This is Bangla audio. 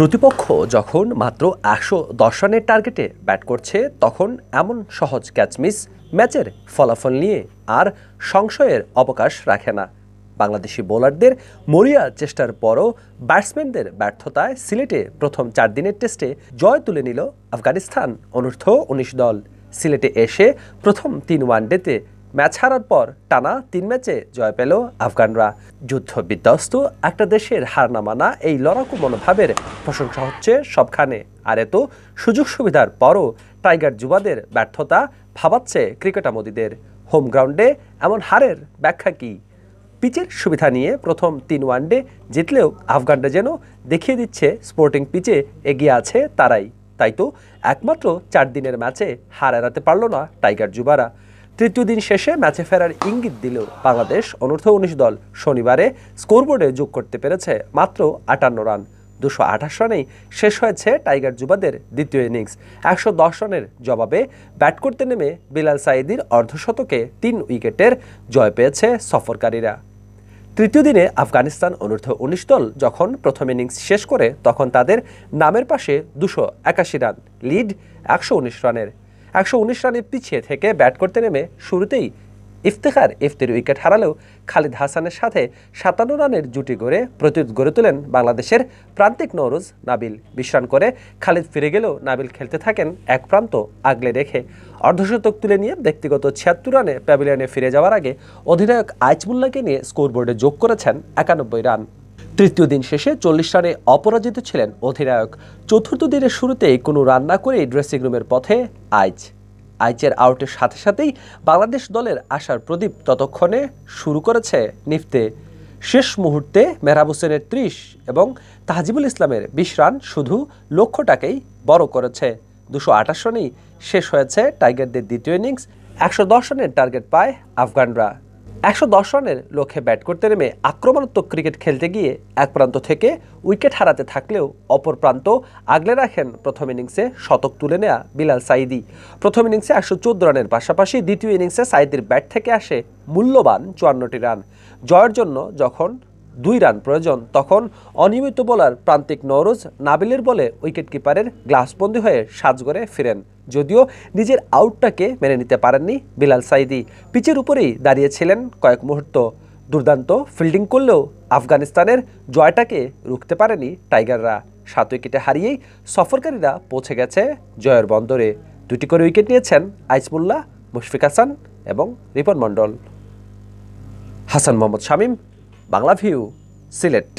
প্রতিপক্ষ যখন মাত্র ১১০ রানের টার্গেটে ব্যাট করছে তখন এমন সহজ ক্যাচ মিস ম্যাচের ফলাফল নিয়ে আর সংশয়ের অবকাশ রাখে না। বাংলাদেশি বোলারদের মরিয়া চেষ্টার পরও ব্যাটসম্যানদের ব্যর্থতায় সিলেটে প্রথম ৪ দিনের টেস্টে জয় তুলে নিল আফগানিস্তান অনূর্ধ্ব-১৯ দল। সিলেটে এসে প্রথম ৩ ওয়ানডেতে ম্যাচ হারার পর টানা ৩ ম্যাচে জয় পেল আফগানরা। যুদ্ধ বিধ্বস্ত একটা দেশের হার না মানা এই লড়াকু মনোভাবের প্রশংসা হচ্ছে সবখানে। আর এত সুযোগ সুবিধার পরও টাইগার যুবাদের ব্যর্থতা ভাবাচ্ছে ক্রিকেটামোদীদের। হোম গ্রাউন্ডে এমন হারের ব্যাখ্যা কী? পিচের সুবিধা নিয়ে প্রথম ৩ ওয়ানডে জিতলেও আফগানরা যেন দেখিয়ে দিচ্ছে স্পোর্টিং পিচে এগিয়ে আছে তারাই। তাই তো একমাত্র ৪ দিনের ম্যাচে হার এড়াতে পারল না টাইগার যুবারা। তৃতীয় দিন শেষে ম্যাচে ফেরার ইঙ্গিত দিলেও বাংলাদেশ অনূর্ধ্ব-১৯ দল শনিবারে স্কোরবোর্ডে যোগ করতে পেরেছে মাত্র ৫৮ রান। ২২৮ রানেই শেষ হয়েছে টাইগার যুবাদের দ্বিতীয় ইনিংস। ১১০ রানের জবাবে ব্যাট করতে নেমে বিলাল সাঈদীর অর্ধশতকে ৩ উইকেটের জয় পেয়েছে সফরকারীরা। তৃতীয় দিনে আফগানিস্তান অনূর্ধ্ব-১৯ দল যখন প্রথম ইনিংস শেষ করে তখন তাদের নামের পাশে ২৮১ রান, লিড ১১৯ রানের। ১১৯ রানে পিছিয়ে থেকে ব্যাট করতে নেমে শুরুতেই ইফতেখার ইফতির উইকেট হারালেও খালিদ হাসানের সাথে ৫৭ রানের জুটি গড়ে প্রতিরোধ গড়ে তোলেন বাংলাদেশের প্রান্তিক নওরোজ নাবিল। ২০ রান করে খালিদ ফিরে গেলেও নাবিল খেলতে থাকেন এক প্রান্ত আগলে রেখে। অর্ধশতক তুলে নিয়ে ব্যক্তিগত ৭৬ রানে প্যাভিলিয়নে ফিরে যাওয়ার আগে অধিনায়ক আইচমুল্লাহকে নিয়ে স্কোরবোর্ডে যোগ করেছেন ৯১ রান। তৃতীয় দিন শেষে ৪০ রানে অপরাজিত ছিলেন অধিনায়ক। চতুর্থ দিনের শুরুতেই কোনো রান না করেই ড্রেসিং রুমের পথে আইচের আউটের সাথে সাথেই বাংলাদেশ দলের আশার প্রদীপ ততক্ষণে শুরু করেছে নিভতে। শেষ মুহূর্তে মেহরাব হোসেনের ৩০ এবং তাহজিবুল ইসলামের ২০ রান শুধু লক্ষ্যটাকেই বড় করেছে। ২২৮ রানেই শেষ হয়েছে টাইগারদের দ্বিতীয় ইনিংস। ১১০ রানের টার্গেট পায় আফগানরা। ১১০ রানের লক্ষ্যে ব্যাট করতে নেমে আক্রমণাত্মক ক্রিকেট খেলতে গিয়ে এক প্রান্ত থেকে উইকেট হারাতে থাকলেও অপর প্রান্ত আগলে রাখেন প্রথম ইনিংসে শতক তুলে নেয়া বিলাল সাঈদী। প্রথম ইনিংসে ১১৪ রানের পাশাপাশি দ্বিতীয় ইনিংসে সাঈদীর ব্যাট থেকে আসে মূল্যবান ৫৪টি রান। জয়ের জন্য যখন ২ রান প্রয়োজন তখন অনিয়মিত বোলার প্রান্তিক নওরোজ নাবিলের বলে উইকেট কিপারের গ্লাসবন্দি হয়ে সাজঘরে ফিরেন। যদিও নিজের আউটটাকে মেনে নিতে পারেননি বিলাল সাঈদী। পিচের উপরেই দাঁড়িয়েছিলেন কয়েক মুহূর্ত। দুর্দান্ত ফিল্ডিং করলেও আফগানিস্তানের জয়টাকে রুখতে পারেনি টাইগাররা। ৭ উইকেটে হারিয়েই সফরকারীরা পৌঁছে গেছে জয়ের বন্দরে। ২টি করে উইকেট নিয়েছেন আইচমুল্লাহ, মুশফিক হাসান এবং রিপন মণ্ডল। হাসান মোহাম্মদ শামীম, বাংলা ভিউ, সিলেট।